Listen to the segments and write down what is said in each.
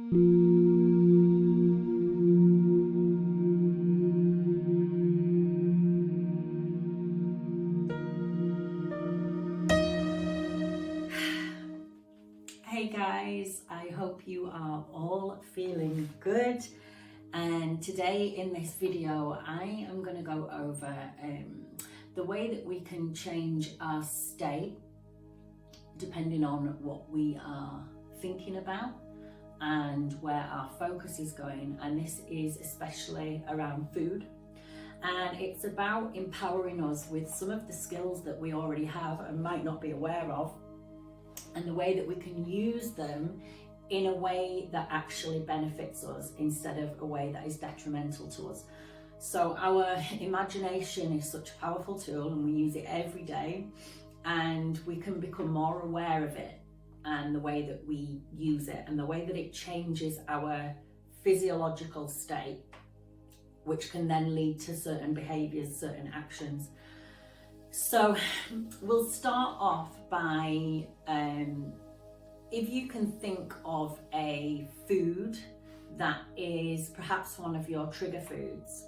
Hey guys, I hope you are all feeling good, and today in this video I am going to go over the way that we can change our state depending on what we are thinking about and where our focus is going, and this is especially around food, and it's about empowering us with some of the skills that we already have and might not be aware of, and the way that we can use them in a way that actually benefits us instead of a way that is detrimental to us. So our imagination is such a powerful tool, and we use it every day, and we can become more aware of it and the way that we use it and the way that it changes our physiological state, which can then lead to certain behaviors, certain actions. So we'll start off by, if you can think of a food that is perhaps one of your trigger foods.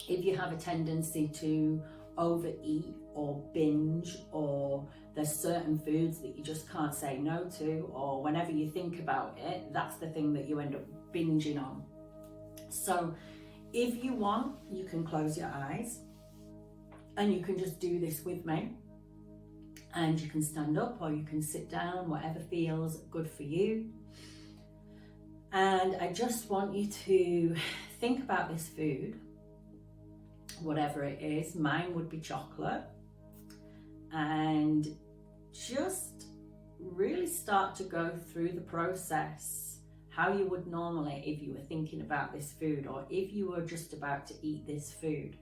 If you have a tendency to overeat or binge, or there's certain foods that you just can't say no to, or whenever you think about it, that's the thing that you end up binging on. So if you want, you can close your eyes and you can just do this with me, and you can stand up or you can sit down, whatever feels good for you. And I just want you to think about this food, whatever it is. Mine would be chocolate, and just really start to go through the process how you would normally if you were thinking about this food, or if you were just about to eat this food.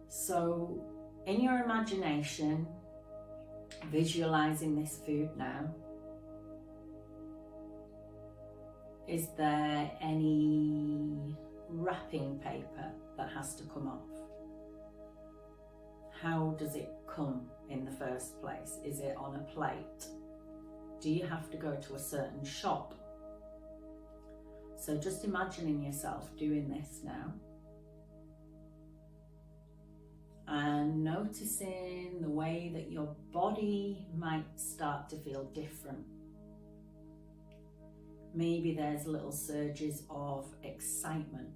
So in your imagination, visualizing this food now, is there any wrapping paper that has to come off? How does it come in the first place? Is it on a plate? Do you have to go to a certain shop? So just imagining yourself doing this now, and noticing the way that your body might start to feel different. Maybe there's little surges of excitement.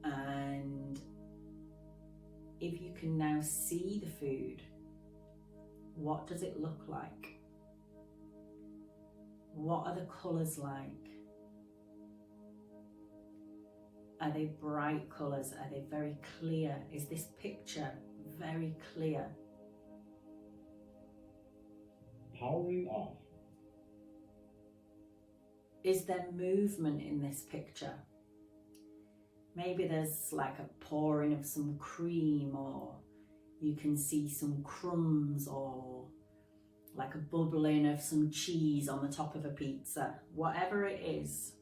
And if you can now see the food, what does it look like? What are the colours like? Are they bright colours? Are they very clear? Is this picture very clear? Powering off. Is there movement in this picture? Maybe there's like a pouring of some cream, or you can see some crumbs, or like a bubbling of some cheese on the top of a pizza. Whatever it is,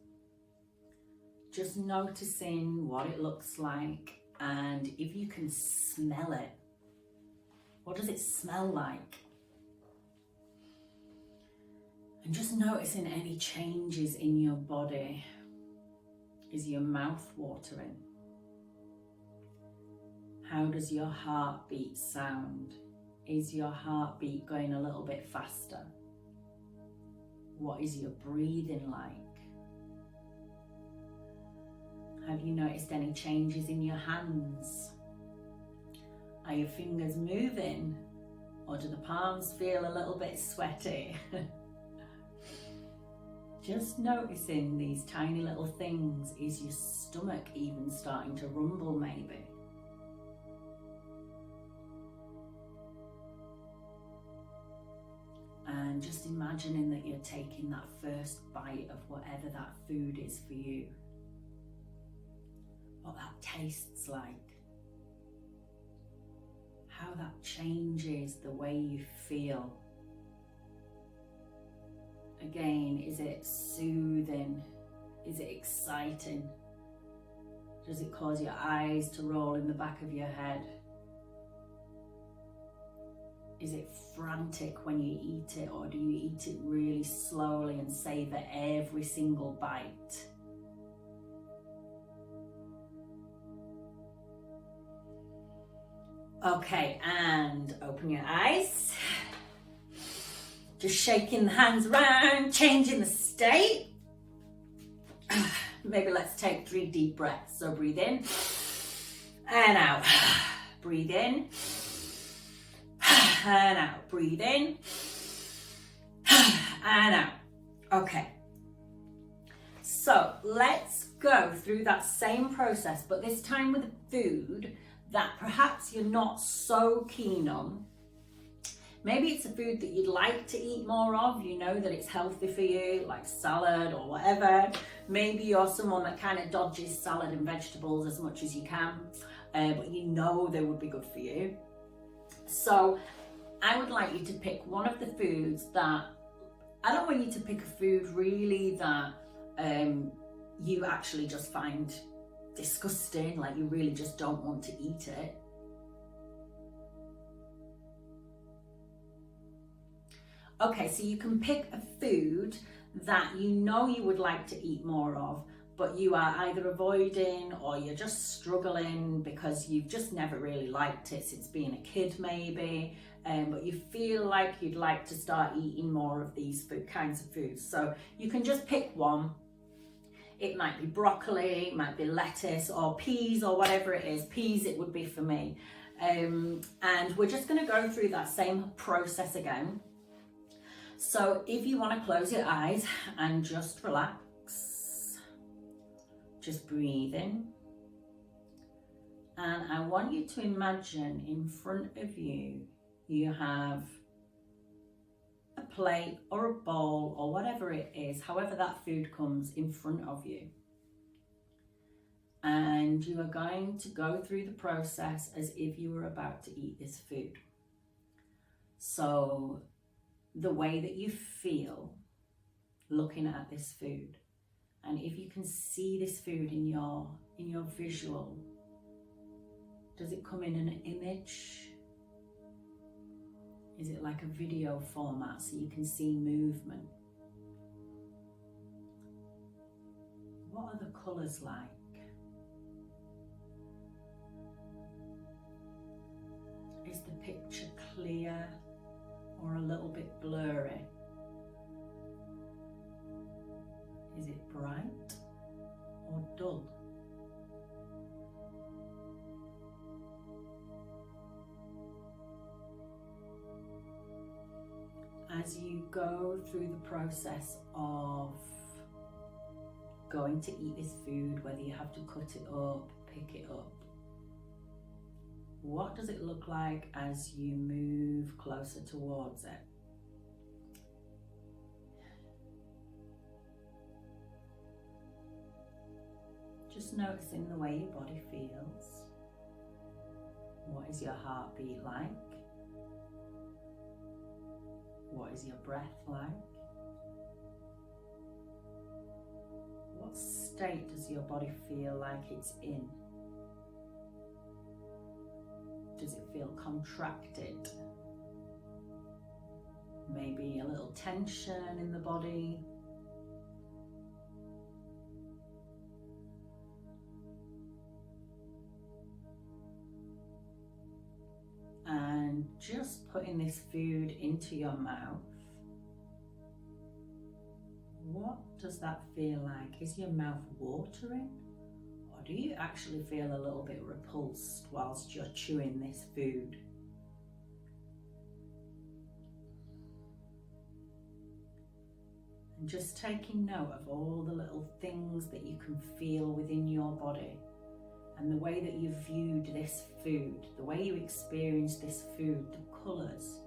just noticing what it looks like, and if you can smell it, what does it smell like? And just noticing any changes in your body. Is your mouth watering? How does your heartbeat sound? Is your heartbeat going a little bit faster? What is your breathing like? Have you noticed any changes in your hands? Are your fingers moving, or do the palms feel a little bit sweaty? Just noticing these tiny little things. Is your stomach even starting to rumble maybe? And just imagining that you're taking that first bite of whatever that food is for you. What that tastes like. How that changes the way you feel. Again, is it soothing? Is it exciting? Does it cause your eyes to roll in the back of your head? Is it frantic when you eat it, or do you eat it really slowly and savor every single bite? Okay, and open your eyes. Just shaking the hands around, changing the state. Maybe let's take 3 deep breaths. So breathe in and out. Breathe in and out. Breathe in and out. Okay. So let's go through that same process, but this time with food that perhaps you're not so keen on. Maybe it's a food that you'd like to eat more of, you know that it's healthy for you, like salad or whatever. Maybe you're someone that kind of dodges salad and vegetables as much as you can, but you know they would be good for you. So I would like you to pick one of the foods that, I don't want you to pick a food really that you actually just find disgusting, like you really just don't want to eat it. Okay, so you can pick a food that you know you would like to eat more of, but you are either avoiding or you're just struggling because you've just never really liked it since being a kid maybe, but you feel like you'd like to start eating more of these kinds of foods. So you can just pick one. It might be broccoli, it might be lettuce or peas or whatever it is. Peas it would be for me. And we're just going to go through that same process again. So if you want to close your eyes and just relax, just breathe in. And I want you to imagine in front of you, you have a plate or a bowl or whatever it is, however that food comes in front of you. And you are going to go through the process as if you were about to eat this food. So the way that you feel looking at this food, and if you can see this food in your visual, does it come in an image? Is it like a video format so you can see movement? What are the colours like? Is the picture clear or a little bit blurry? Is it bright or dull? As you go through the process of going to eat this food, whether you have to cut it up, pick it up, what does it look like as you move closer towards it? Just noticing the way your body feels. What is your heartbeat like? What is your breath like? What state does your body feel like it's in? Does it feel contracted? Maybe a little tension in the body? And just putting this food into your mouth, what does that feel like? Is your mouth watering? Or do you actually feel a little bit repulsed whilst you're chewing this food? And just taking note of all the little things that you can feel within your body, and the way that you viewed this food, the way you experienced this food, the colours,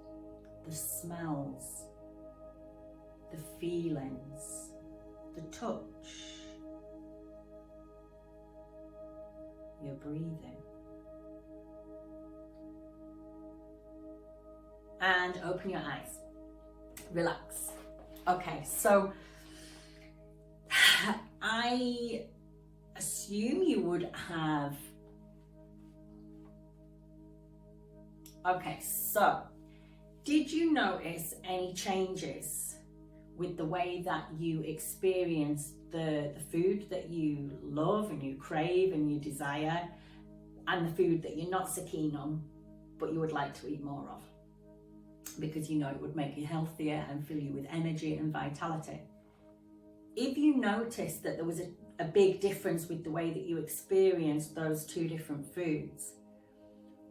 the smells, the feelings, the touch, your breathing. And open your eyes. Relax. Okay, so I assume you would have, okay, so Did you notice any changes with the way that you experience the food that you love and you crave and you desire, and the food that you're not so keen on but you would like to eat more of, because you know it would make you healthier and fill you with energy and vitality? If you noticed that there was a big difference with the way that you experienced those two different foods,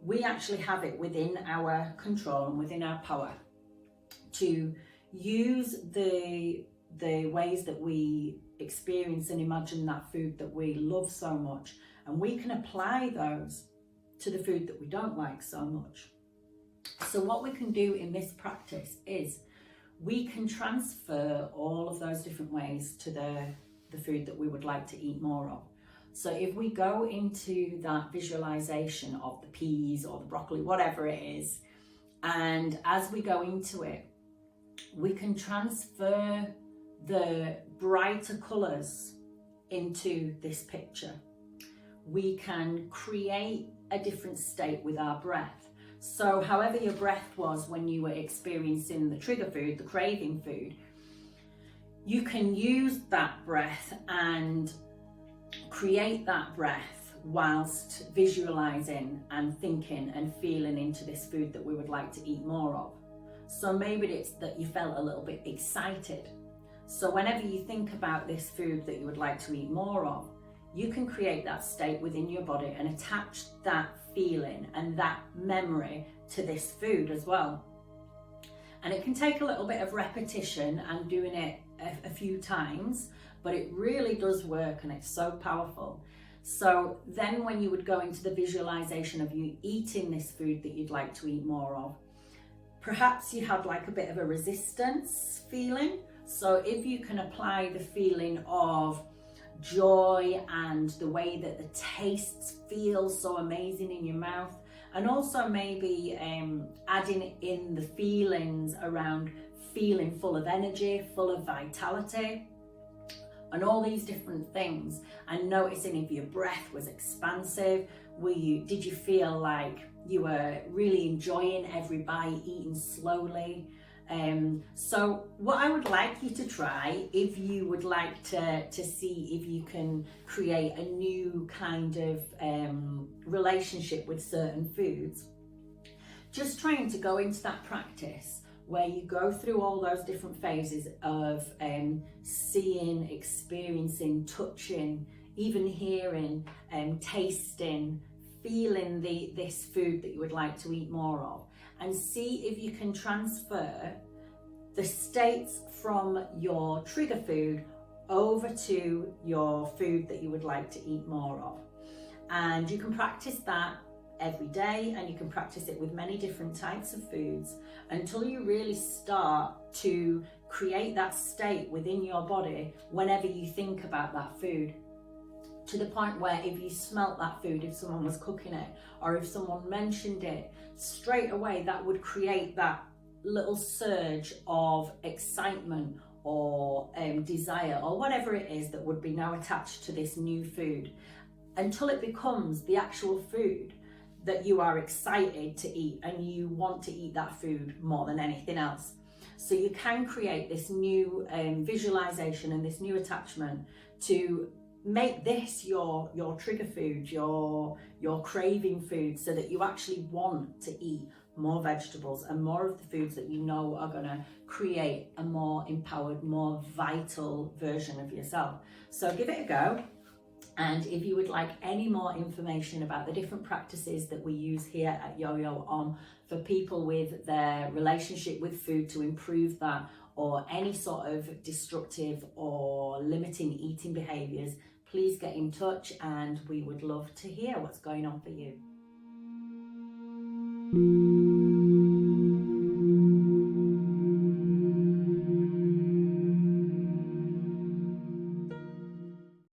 we actually have it within our control and within our power to use the ways that we experience and imagine that food that we love so much, and we can apply those to the food that we don't like so much. So what we can do in this practice is we can transfer all of those different ways to the food that we would like to eat more of. So if we go into that visualization of the peas or the broccoli, whatever it is, and as we go into it, we can transfer the brighter colours into this picture. We can create a different state with our breath. So however your breath was when you were experiencing the trigger food, the craving food, you can use that breath and create that breath whilst visualizing and thinking and feeling into this food that we would like to eat more of. So maybe it's that you felt a little bit excited. So whenever you think about this food that you would like to eat more of, you can create that state within your body and attach that feeling and that memory to this food as well. And it can take a little bit of repetition and doing it a few times, but it really does work and it's so powerful. So then when you would go into the visualization of you eating this food that you'd like to eat more of, perhaps you had like a bit of a resistance feeling. So if you can apply the feeling of joy and the way that the tastes feel so amazing in your mouth, and also maybe adding in the feelings around feeling full of energy, full of vitality, and all these different things, and noticing if your breath was expansive. Did you feel like you were really enjoying every bite, eating slowly? So what I would like you to try, if you would like to see if you can create a new kind of relationship with certain foods, just trying to go into that practice where you go through all those different phases of seeing, experiencing, touching, even hearing, tasting, feeling this food that you would like to eat more of, and see if you can transfer the states from your trigger food over to your food that you would like to eat more of. And you can practice that every day, and you can practice it with many different types of foods until you really start to create that state within your body whenever you think about that food, to the point where if you smelt that food, if someone was cooking it, or if someone mentioned it, straight away that would create that little surge of excitement or desire or whatever it is that would be now attached to this new food, until it becomes the actual food that you are excited to eat and you want to eat that food more than anything else. So you can create this new visualization and this new attachment to make this your trigger food, your craving food, so that you actually want to eat more vegetables and more of the foods that you know are going to create a more empowered, more vital version of yourself. So give it a go. And if you would like any more information about the different practices that we use here at Yo-Yo for people with their relationship with food to improve that, or any sort of destructive or limiting eating behaviours, please get in touch and we would love to hear what's going on for you.